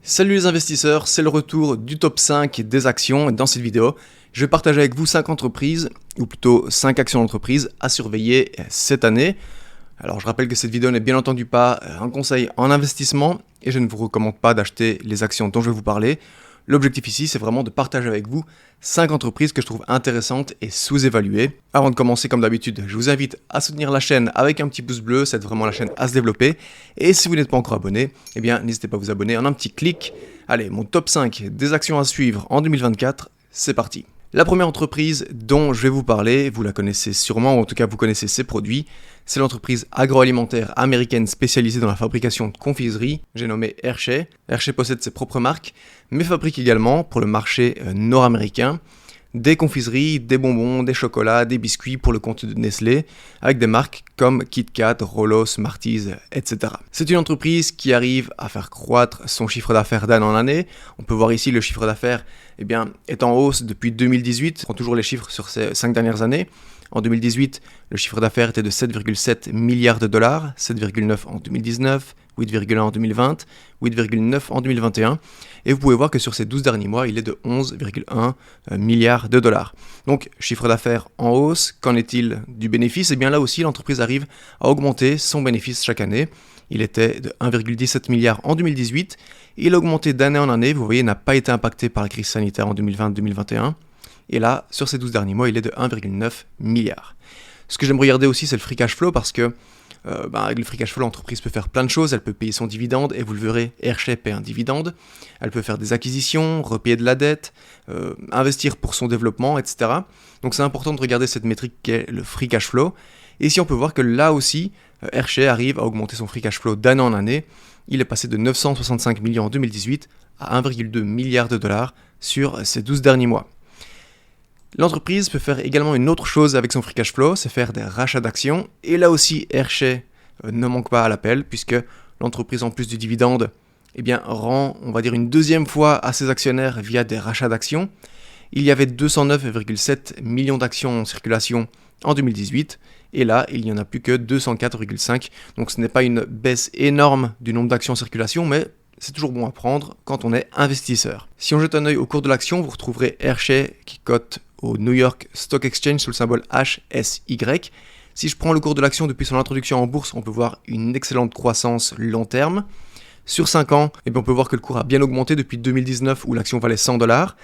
Salut les investisseurs, c'est le retour du top 5 des actions. Dans cette vidéo, je vais partager avec vous 5 entreprises, ou plutôt 5 actions d'entreprise à surveiller cette année. Alors je rappelle que cette vidéo n'est bien entendu pas un conseil en investissement et je ne vous recommande pas d'acheter les actions dont je vais vous parler. L'objectif ici, c'est vraiment de partager avec vous 5 entreprises que je trouve intéressantes et sous-évaluées. Avant de commencer, comme d'habitude, je vous invite à soutenir la chaîne avec un petit pouce bleu, ça aide vraiment la chaîne à se développer. Et si vous n'êtes pas encore abonné, eh bien n'hésitez pas à vous abonner en un petit clic. Allez, mon top 5 des actions à suivre en 2024, c'est parti. La première entreprise dont je vais vous parler, vous la connaissez sûrement, ou en tout cas vous connaissez ses produits, c'est l'entreprise agroalimentaire américaine spécialisée dans la fabrication de confiseries, j'ai nommé Hershey. Hershey possède ses propres marques, mais fabrique également pour le marché nord-américain des confiseries, des bonbons, des chocolats, des biscuits pour le compte de Nestlé, avec des marques comme KitKat, Rolos, Smarties, etc. C'est une entreprise qui arrive à faire croître son chiffre d'affaires d'année en année. On peut voir ici le chiffre d'affaires est en hausse depuis 2018. On prend toujours les chiffres sur ces 5 dernières années. En 2018, le chiffre d'affaires était de 7,7 milliards de dollars, 7,9 en 2019, 8,1 en 2020, 8,9 en 2021. Et vous pouvez voir que sur ces 12 derniers mois, il est de 11,1 milliards de dollars. Donc, chiffre d'affaires en hausse. Qu'en est-il du bénéfice ? Eh bien là aussi, l'entreprise arrive à augmenter son bénéfice chaque année. Il était de 1,17 milliard en 2018. Il a augmenté d'année en année. Vous voyez, il n'a pas été impacté par la crise sanitaire en 2020-2021. Et là, sur ces 12 derniers mois, il est de 1,9 milliard. Ce que j'aime regarder aussi, c'est le free cash flow parce que avec le free cash flow, l'entreprise peut faire plein de choses. Elle peut payer son dividende et vous le verrez, Hershey paie un dividende. Elle peut faire des acquisitions, repayer de la dette, investir pour son développement, etc. Donc c'est important de regarder cette métrique qui est le free cash flow. Et ici, on peut voir que là aussi, Hershey arrive à augmenter son free cash flow d'année en année. Il est passé de 965 millions en 2018 à 1,2 milliard de dollars sur ces 12 derniers mois. L'entreprise peut faire également une autre chose avec son free cash flow, c'est faire des rachats d'actions. Et là aussi, Hershey ne manque pas à l'appel, puisque l'entreprise, en plus du dividende, rend, on va dire, une deuxième fois à ses actionnaires via des rachats d'actions. Il y avait 209,7 millions d'actions en circulation en 2018, et là, il n'y en a plus que 204,5. Donc ce n'est pas une baisse énorme du nombre d'actions en circulation, mais c'est toujours bon à prendre quand on est investisseur. Si on jette un œil au cours de l'action, vous retrouverez Hershey qui cote au New York Stock Exchange sous le symbole HSY. Si je prends le cours de l'action depuis son introduction en bourse, on peut voir une excellente croissance long terme. Sur 5 ans, on peut voir que le cours a bien augmenté depuis 2019 où l'action valait 100 $.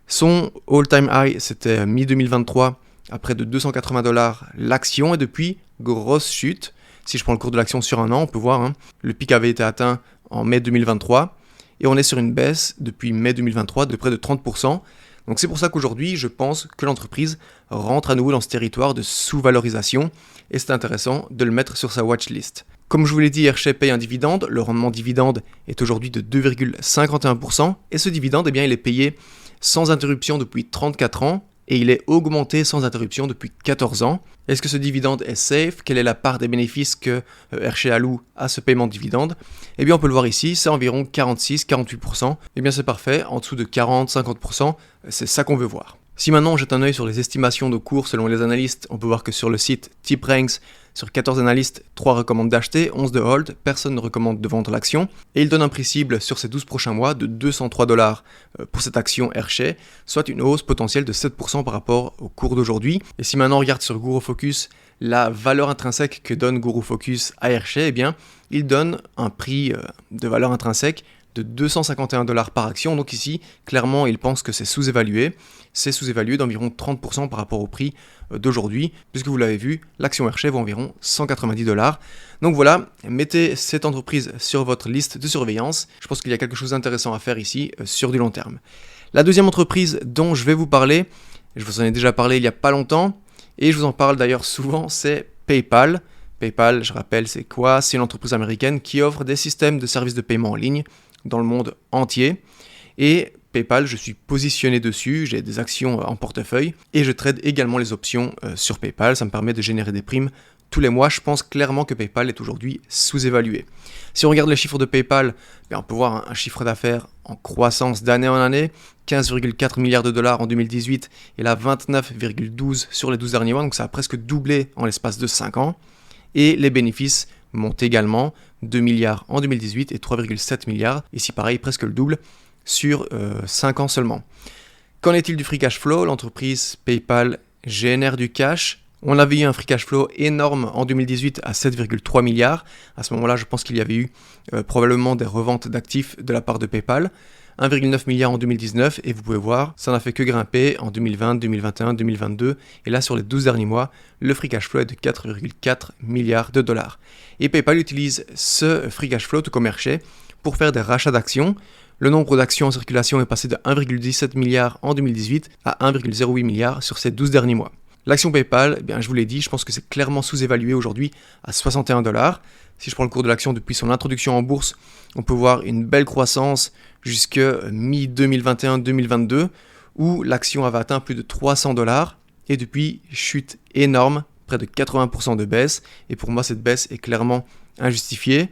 Son all-time high, c'était mi-2023 à près de 280 $ l'action et depuis, grosse chute. Si je prends le cours de l'action sur un an, on peut voir le pic avait été atteint en mai 2023 et on est sur une baisse depuis mai 2023 de près de 30%. Donc c'est pour ça qu'aujourd'hui, je pense que l'entreprise rentre à nouveau dans ce territoire de sous-valorisation et c'est intéressant de le mettre sur sa watchlist. Comme je vous l'ai dit, Hershey paye un dividende. Le rendement dividende est aujourd'hui de 2,51% et ce dividende, il est payé sans interruption depuis 34 ans et il est augmenté sans interruption depuis 14 ans. Est-ce que ce dividende est safe ? Quelle est la part des bénéfices que Hershey alloue à ce paiement de dividende ? On peut le voir ici, c'est environ 46-48%. C'est parfait, en dessous de 40-50%, c'est ça qu'on veut voir. Si maintenant on jette un œil sur les estimations de cours selon les analystes, on peut voir que sur le site TipRanks, sur 14 analystes, 3 recommandent d'acheter, 11 de hold, personne ne recommande de vendre l'action. Et il donne un prix cible sur ces 12 prochains mois de 203 $ pour cette action Hershey, soit une hausse potentielle de 7% par rapport au cours d'aujourd'hui. Et si maintenant on regarde sur Guru Focus, la valeur intrinsèque que donne Guru Focus à Hershey, il donne un prix de valeur intrinsèque de 251 $ par action. Donc ici, clairement, il pense que c'est sous-évalué. C'est sous-évalué d'environ 30% par rapport au prix d'aujourd'hui. Puisque vous l'avez vu, l'action Hershey vaut environ 190 $. Donc voilà, mettez cette entreprise sur votre liste de surveillance. Je pense qu'il y a quelque chose d'intéressant à faire ici sur du long terme. La deuxième entreprise dont je vais vous parler, je vous en ai déjà parlé il n'y a pas longtemps, et je vous en parle d'ailleurs souvent, c'est PayPal. PayPal, je rappelle, c'est quoi ? C'est une entreprise américaine qui offre des systèmes de services de paiement en ligne dans le monde entier. Et PayPal, je suis positionné dessus, j'ai des actions en portefeuille et je trade également les options sur PayPal. Ça me permet de générer des primes tous les mois. Je pense clairement que PayPal est aujourd'hui sous-évalué. Si on regarde les chiffres de PayPal, on peut voir un chiffre d'affaires en croissance d'année en année, 15,4 milliards de dollars en 2018 et là 29,12 sur les 12 derniers mois, donc ça a presque doublé en l'espace de 5 ans. Et les bénéfices montent également, 2 milliards en 2018 et 3,7 milliards, ici pareil, presque le double, sur 5 ans seulement. Qu'en est-il du free cash flow? L'entreprise PayPal génère du cash. On avait eu un free cash flow énorme en 2018 à 7,3 milliards. À ce moment-là, je pense qu'il y avait eu probablement des reventes d'actifs de la part de PayPal. 1,9 milliard en 2019 et vous pouvez voir, ça n'a fait que grimper en 2020, 2021, 2022 et là sur les 12 derniers mois, le free cash flow est de 4,4 milliards de dollars. Et PayPal utilise ce free cash flow, tout comme Hershey, pour faire des rachats d'actions. Le nombre d'actions en circulation est passé de 1,17 milliard en 2018 à 1,08 milliard sur ces 12 derniers mois. L'action PayPal, eh bien, je vous l'ai dit, je pense que c'est clairement sous-évalué aujourd'hui à 61 $. Si je prends le cours de l'action depuis son introduction en bourse, on peut voir une belle croissance jusque mi-2021-2022 où l'action avait atteint plus de 300 $ et depuis, chute énorme, près de 80% de baisse. Et pour moi, cette baisse est clairement injustifiée.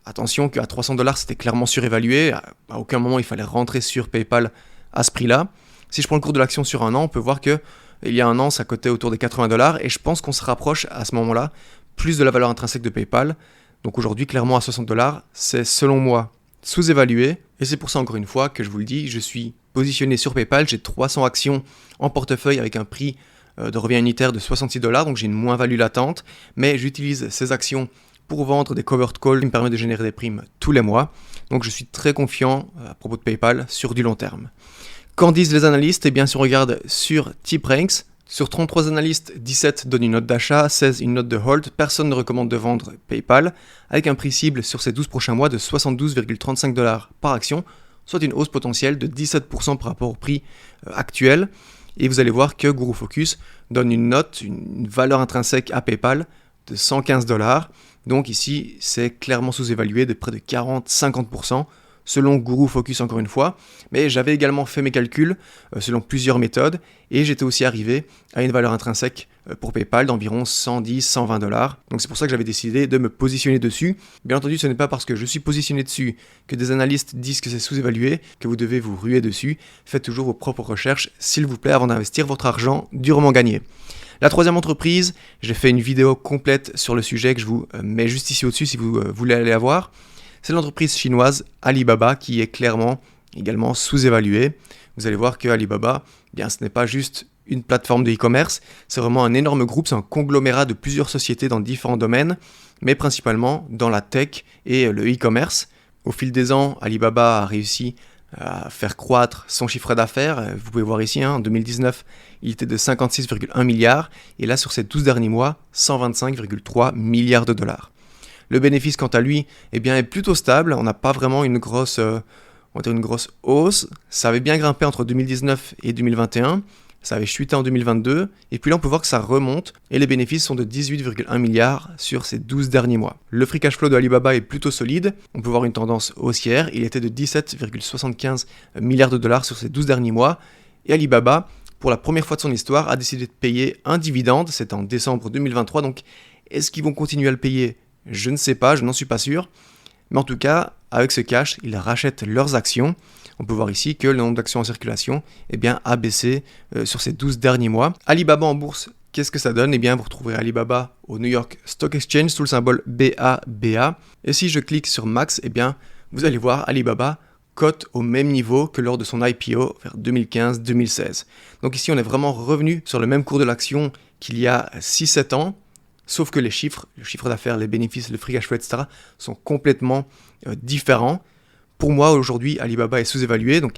Attention qu'à 300 $, c'était clairement surévalué. À aucun moment, il fallait rentrer sur PayPal à ce prix-là. Si je prends le cours de l'action sur un an, on peut voir que il y a un an, ça cotait autour des 80 $ et je pense qu'on se rapproche à ce moment-là plus de la valeur intrinsèque de PayPal. Donc aujourd'hui, clairement à 60 $, c'est selon moi sous-évalué. Et c'est pour ça, encore une fois, que je vous le dis, je suis positionné sur PayPal. J'ai 300 actions en portefeuille avec un prix de revient unitaire de 66 $, donc j'ai une moins-value latente. Mais j'utilise ces actions pour vendre des covered calls qui me permettent de générer des primes tous les mois. Donc je suis très confiant à propos de PayPal sur du long terme. Qu'en disent les analystes? Eh bien, si on regarde sur TipRanks, sur 33 analystes, 17 donnent une note d'achat, 16 une note de hold. Personne ne recommande de vendre PayPal, avec un prix cible sur ces 12 prochains mois de 72,35 $ par action, soit une hausse potentielle de 17% par rapport au prix actuel. Et vous allez voir que Guru Focus donne une note, une valeur intrinsèque à PayPal de 115 $. Donc ici, c'est clairement sous-évalué de près de 40-50%. Selon Guru Focus encore une fois, mais j'avais également fait mes calculs selon plusieurs méthodes et j'étais aussi arrivé à une valeur intrinsèque pour PayPal d'environ 110-120 $. Donc c'est pour ça que j'avais décidé de me positionner dessus. Bien entendu, ce n'est pas parce que je suis positionné dessus que des analystes disent que c'est sous-évalué que vous devez vous ruer dessus. Faites toujours vos propres recherches, s'il vous plaît, avant d'investir votre argent durement gagné. La troisième entreprise, j'ai fait une vidéo complète sur le sujet que je vous mets juste ici au-dessus si vous voulez aller la voir. C'est l'entreprise chinoise Alibaba qui est clairement également sous-évaluée. Vous allez voir que Alibaba, bien, ce n'est pas juste une plateforme de e-commerce, c'est vraiment un énorme groupe, c'est un conglomérat de plusieurs sociétés dans différents domaines, mais principalement dans la tech et le e-commerce. Au fil des ans, Alibaba a réussi à faire croître son chiffre d'affaires. Vous pouvez voir ici, en 2019, il était de 56,1 milliards, et là sur ces 12 derniers mois, 125,3 milliards de dollars. Le bénéfice, quant à lui, eh bien, est plutôt stable. On n'a pas vraiment une grosse hausse. Ça avait bien grimpé entre 2019 et 2021. Ça avait chuté en 2022. Et puis là, on peut voir que ça remonte. Et les bénéfices sont de 18,1 milliards sur ces 12 derniers mois. Le free cash flow de Alibaba est plutôt solide. On peut voir une tendance haussière. Il était de 17,75 milliards de dollars sur ces 12 derniers mois. Et Alibaba, pour la première fois de son histoire, a décidé de payer un dividende. C'est en décembre 2023. Donc, est-ce qu'ils vont continuer à le payer ? Je ne sais pas, je n'en suis pas sûr. Mais en tout cas, avec ce cash, ils rachètent leurs actions. On peut voir ici que le nombre d'actions en circulation a baissé sur ces 12 derniers mois. Alibaba en bourse, qu'est-ce que ça donne? Eh bien, vous retrouverez Alibaba au New York Stock Exchange sous le symbole BABA. Et si je clique sur Max, eh bien, vous allez voir Alibaba cote au même niveau que lors de son IPO vers 2015-2016. Donc ici, on est vraiment revenu sur le même cours de l'action qu'il y a 6-7 ans. Sauf que les chiffres, le chiffre d'affaires, les bénéfices, le free cash flow, etc. sont complètement différents. Pour moi, aujourd'hui, Alibaba est sous-évalué. Donc,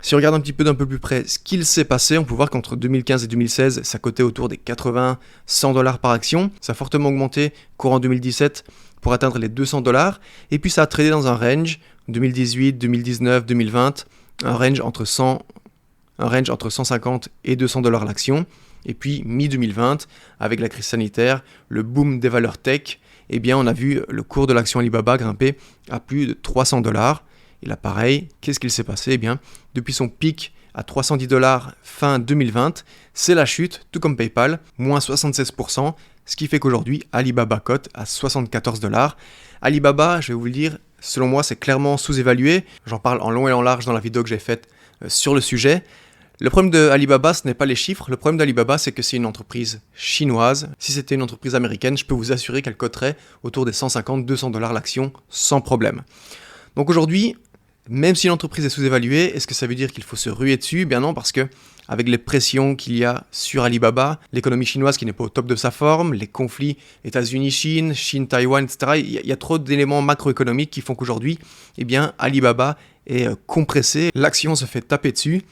si on regarde un petit peu d'un peu plus près ce qu'il s'est passé, on peut voir qu'entre 2015 et 2016, ça cotait autour des 80-100 $ par action. Ça a fortement augmenté courant 2017 pour atteindre les 200 $. Et puis, ça a tradé dans un range 2018, 2019, 2020, un range entre 150 et 200 $ l'action. Et puis, mi-2020, avec la crise sanitaire, le boom des valeurs tech, eh bien, on a vu le cours de l'action Alibaba grimper à plus de 300 $. Et là, pareil, qu'est-ce qu'il s'est passé? Eh bien, depuis son pic à 310 $ fin 2020, c'est la chute, tout comme PayPal, moins 76%, ce qui fait qu'aujourd'hui, Alibaba cote à 74 $. Alibaba, je vais vous le dire, selon moi, c'est clairement sous-évalué. J'en parle en long et en large dans la vidéo que j'ai faite sur le sujet. Le problème de Alibaba, ce n'est pas les chiffres, le problème d'Alibaba, c'est que c'est une entreprise chinoise. Si c'était une entreprise américaine, je peux vous assurer qu'elle coterait autour des 150-200 $ l'action sans problème. Donc aujourd'hui, même si l'entreprise est sous-évaluée, est-ce que ça veut dire qu'il faut se ruer dessus? Eh bien non, parce que avec les pressions qu'il y a sur Alibaba, l'économie chinoise qui n'est pas au top de sa forme, les conflits États-Unis-Chine, Chine-Taïwan, etc., il y a trop d'éléments macroéconomiques qui font qu'aujourd'hui, eh bien, Alibaba est compressé, l'action se fait taper dessus.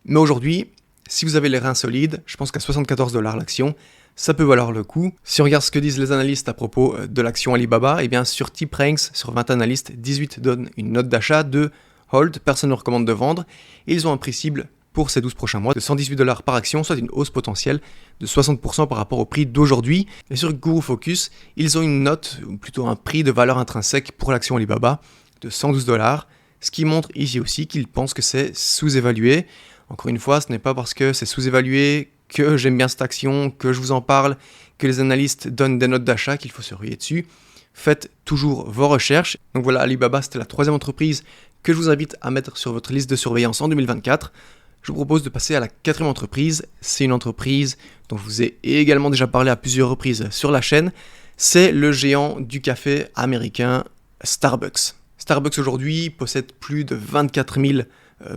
Mais aujourd'hui, si vous avez les reins solides, je pense qu'à 74 $ l'action, ça peut valoir le coup. Si on regarde ce que disent les analystes à propos de l'action Alibaba, eh bien sur TipRanks, sur 20 analystes, 18 donnent une note d'achat, 2 hold, personne ne recommande de vendre, et ils ont un prix cible pour ces 12 prochains mois de 118 $ par action, soit une hausse potentielle de 60% par rapport au prix d'aujourd'hui. Et sur GuruFocus, ils ont une note, ou plutôt un prix de valeur intrinsèque pour l'action Alibaba de 112 $, ce qui montre ici aussi qu'ils pensent que c'est sous-évalué. Encore une fois, ce n'est pas parce que c'est sous-évalué, que j'aime bien cette action, que je vous en parle, que les analystes donnent des notes d'achat qu'il faut se ruer dessus. Faites toujours vos recherches. Donc voilà, Alibaba, c'était la troisième entreprise que je vous invite à mettre sur votre liste de surveillance en 2024. Je vous propose de passer à la quatrième entreprise. C'est une entreprise dont je vous ai également déjà parlé à plusieurs reprises sur la chaîne. C'est le géant du café américain Starbucks. Starbucks aujourd'hui possède plus de 24 000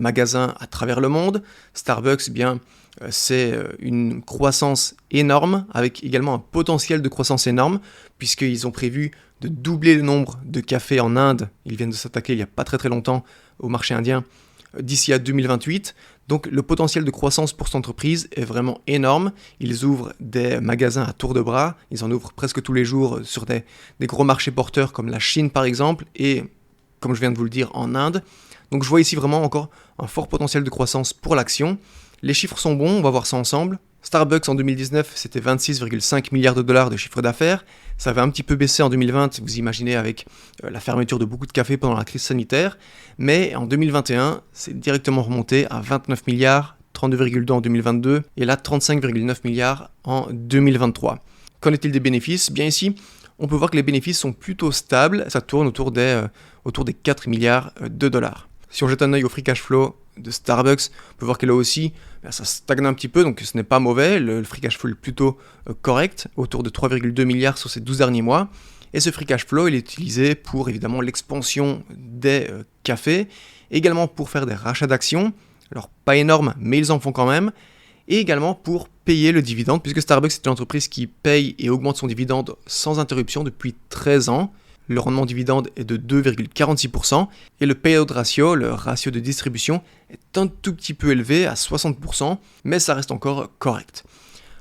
magasins à travers le monde. Starbucks, c'est une croissance énorme, avec également un potentiel de croissance énorme, puisqu'ils ont prévu de doubler le nombre de cafés en Inde. Ils viennent de s'attaquer il n'y a pas très longtemps au marché indien, d'ici à 2028. Donc le potentiel de croissance pour cette entreprise est vraiment énorme. Ils ouvrent des magasins à tour de bras, ils en ouvrent presque tous les jours sur des gros marchés porteurs comme la Chine par exemple, et comme je viens de vous le dire, en Inde. Donc je vois ici vraiment encore un fort potentiel de croissance pour l'action. Les chiffres sont bons, on va voir ça ensemble. Starbucks en 2019, c'était 26,5 milliards $ de chiffre d'affaires. Ça avait un petit peu baissé en 2020, vous imaginez, avec la fermeture de beaucoup de cafés pendant la crise sanitaire. Mais en 2021, c'est directement remonté à 29 milliards, 32,2 en 2022, et là 35,9 milliards en 2023. Qu'en est-il des bénéfices? Bien ici, on peut voir que les bénéfices sont plutôt stables, ça tourne autour des 4 milliards de dollars. Si on jette un œil au free cash flow de Starbucks, on peut voir que là aussi, ça stagne un petit peu, donc ce n'est pas mauvais, le free cash flow est plutôt correct, autour de 3,2 milliards sur ces 12 derniers mois, et ce free cash flow, il est utilisé pour évidemment l'expansion des cafés, également pour faire des rachats d'actions, alors pas énorme, mais ils en font quand même, et également pour payer le dividende, puisque Starbucks est une entreprise qui paye et augmente son dividende sans interruption depuis 13 ans. Le rendement dividende est de 2,46% et le payout ratio, le ratio de distribution, est un tout petit peu élevé à 60%, mais ça reste encore correct.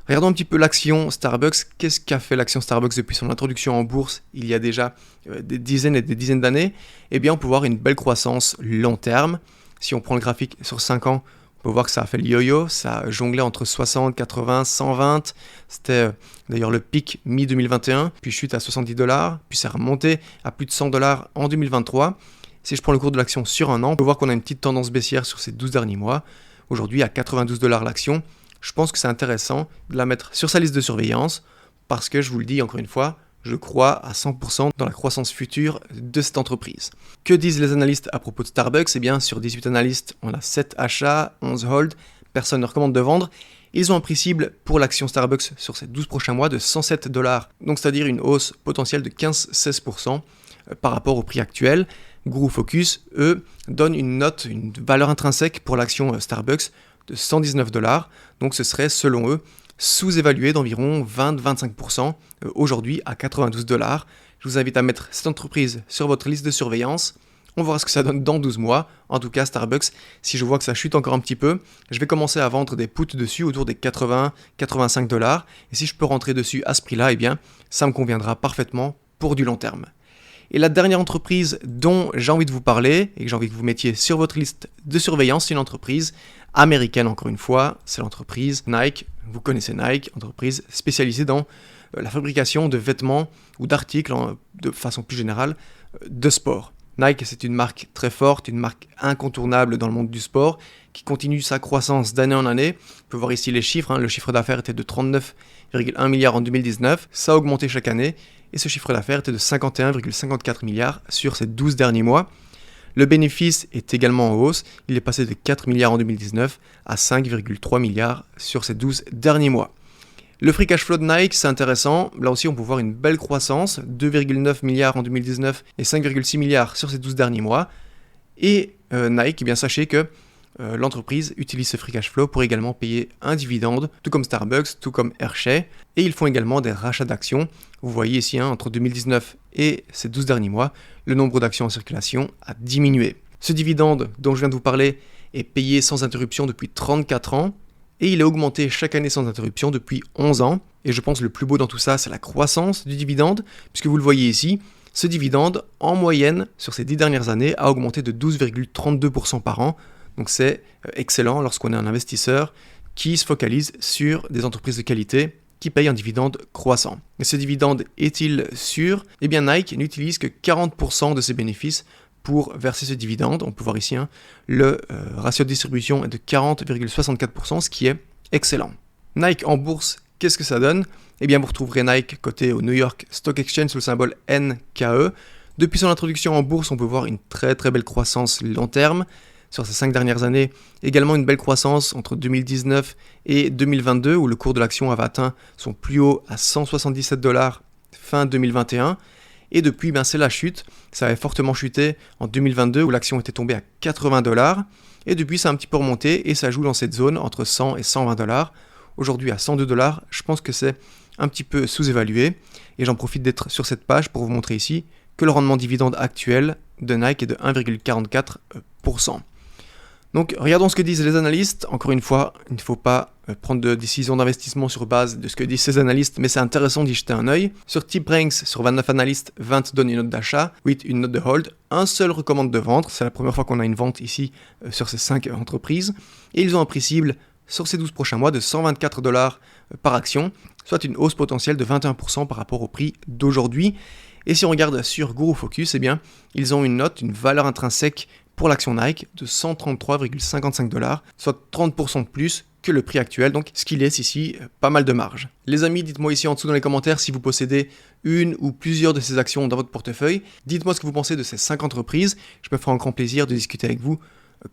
Regardons un petit peu l'action Starbucks. Qu'est-ce qu'a fait l'action Starbucks depuis son introduction en bourse il y a déjà des dizaines et des dizaines d'années? Eh bien, on peut voir une belle croissance long terme. Si on prend le graphique sur 5 ans, on peut voir que ça a fait le yo-yo, ça a jonglé entre 60, 80, 120. C'était d'ailleurs le pic mi-2021, puis chute à 70 $, puis ça a remonté à plus de 100 $ en 2023. Si je prends le cours de l'action sur un an, on peut voir qu'on a une petite tendance baissière sur ces 12 derniers mois. Aujourd'hui, à 92 $ l'action, je pense que c'est intéressant de la mettre sur sa liste de surveillance, parce que je vous le dis encore une fois, je crois à 100% dans la croissance future de cette entreprise. Que disent les analystes à propos de Starbucks? Eh bien, sur 18 analystes, on a 7 achats, 11 hold, personne ne recommande de vendre. Ils ont un prix cible pour l'action Starbucks sur ces 12 prochains mois de 107 $, donc c'est-à-dire une hausse potentielle de 15-16% par rapport au prix actuel. GuruFocus, eux, donnent une note, une valeur intrinsèque pour l'action Starbucks de 119 $, donc ce serait, selon eux, sous-évalué d'environ 20-25% aujourd'hui à 92 $. Je vous invite à mettre cette entreprise sur votre liste de surveillance. On verra ce que ça donne dans 12 mois. En tout cas, Starbucks, si je vois que ça chute encore un petit peu, je vais commencer à vendre des puts dessus autour des 80-85 $. Et si je peux rentrer dessus à ce prix-là, eh bien, ça me conviendra parfaitement pour du long terme. Et la dernière entreprise dont j'ai envie de vous parler et que j'ai envie que vous mettiez sur votre liste de surveillance, c'est une entreprise américaine encore une fois, c'est l'entreprise Nike. Vous connaissez Nike, entreprise spécialisée dans la fabrication de vêtements ou d'articles de façon plus générale de sport. Nike, c'est une marque très forte, une marque incontournable dans le monde du sport qui continue sa croissance d'année en année. On peut voir ici les chiffres, le chiffre d'affaires était de 39,1 milliards en 2019, ça a augmenté chaque année et ce chiffre d'affaires était de 51,54 milliards sur ces 12 derniers mois. Le bénéfice est également en hausse, il est passé de 4 milliards en 2019 à 5,3 milliards sur ces 12 derniers mois. Le free cash flow de Nike, c'est intéressant. Là aussi, on peut voir une belle croissance, 2,9 milliards en 2019 et 5,6 milliards sur ces 12 derniers mois. Et Nike, eh bien sachez que l'entreprise utilise ce free cash flow pour également payer un dividende, tout comme Starbucks, tout comme Hershey. Et ils font également des rachats d'actions. Vous voyez ici, entre 2019 et ces 12 derniers mois, le nombre d'actions en circulation a diminué. Ce dividende dont je viens de vous parler est payé sans interruption depuis 34 ans. Et il a augmenté chaque année sans interruption depuis 11 ans. Et je pense que le plus beau dans tout ça, c'est la croissance du dividende, puisque vous le voyez ici, ce dividende, en moyenne, sur ces 10 dernières années, a augmenté de 12,32% par an. Donc c'est excellent lorsqu'on est un investisseur qui se focalise sur des entreprises de qualité qui payent un dividende croissant. Mais ce dividende est-il sûr ? Eh bien Nike n'utilise que 40% de ses bénéfices pour verser ce dividende. On peut voir ici, le ratio de distribution est de 40,64%, ce qui est excellent. Nike en bourse, qu'est-ce que ça donne ? Eh bien, vous retrouverez Nike coté au New York Stock Exchange sous le symbole NKE. Depuis son introduction en bourse, on peut voir une très très belle croissance long terme. Sur ces 5 dernières années, également une belle croissance entre 2019 et 2022, où le cours de l'action avait atteint son plus haut à 177 $ fin 2021. Et depuis, c'est la chute. Ça avait fortement chuté en 2022 où l'action était tombée à 80 $. Et depuis, ça a un petit peu remonté et ça joue dans cette zone entre 100 et 120 $. Aujourd'hui, à 102 $, je pense que c'est un petit peu sous-évalué. Et j'en profite d'être sur cette page pour vous montrer ici que le rendement dividende actuel de Nike est de 1,44%. Donc, regardons ce que disent les analystes. Encore une fois, il ne faut pas prendre de décision d'investissement sur base de ce que disent ces analystes, mais c'est intéressant d'y jeter un œil. Sur TipRanks, sur 29 analystes, 20 donnent une note d'achat, 8 une note de hold, un seul recommande de vendre. C'est la première fois qu'on a une vente ici sur ces 5 entreprises. Et ils ont un prix cible sur ces 12 prochains mois de 124 $ par action, soit une hausse potentielle de 21% par rapport au prix d'aujourd'hui. Et si on regarde sur Guru Focus, eh bien, ils ont une note, une valeur intrinsèque pour l'action Nike de 133,55 $, soit 30% de plus que le prix actuel, donc ce qui laisse ici pas mal de marge. Les amis, dites-moi ici en dessous dans les commentaires si vous possédez une ou plusieurs de ces actions dans votre portefeuille. Dites-moi ce que vous pensez de ces 5 entreprises, je me ferai un grand plaisir de discuter avec vous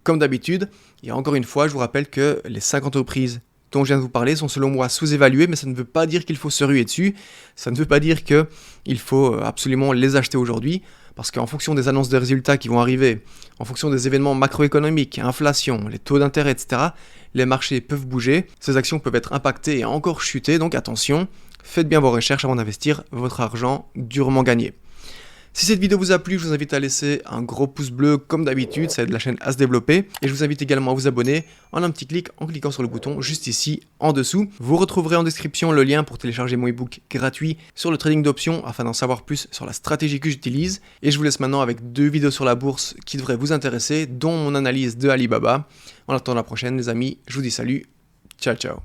comme d'habitude. Et encore une fois, je vous rappelle que les 5 entreprises dont je viens de vous parler sont selon moi sous-évaluées, mais ça ne veut pas dire qu'il faut se ruer dessus, ça ne veut pas dire qu'il faut absolument les acheter aujourd'hui, parce qu'en fonction des annonces de résultats qui vont arriver, en fonction des événements macroéconomiques, inflation, les taux d'intérêt, etc., les marchés peuvent bouger, ces actions peuvent être impactées et encore chuter, donc attention, faites bien vos recherches avant d'investir votre argent durement gagné. Si cette vidéo vous a plu, je vous invite à laisser un gros pouce bleu comme d'habitude, ça aide la chaîne à se développer. Et je vous invite également à vous abonner en un petit clic en cliquant sur le bouton juste ici en dessous. Vous retrouverez en description le lien pour télécharger mon ebook gratuit sur le trading d'options afin d'en savoir plus sur la stratégie que j'utilise. Et je vous laisse maintenant avec 2 vidéos sur la bourse qui devraient vous intéresser, dont mon analyse de Alibaba. En attendant la prochaine les amis, je vous dis salut, ciao ciao.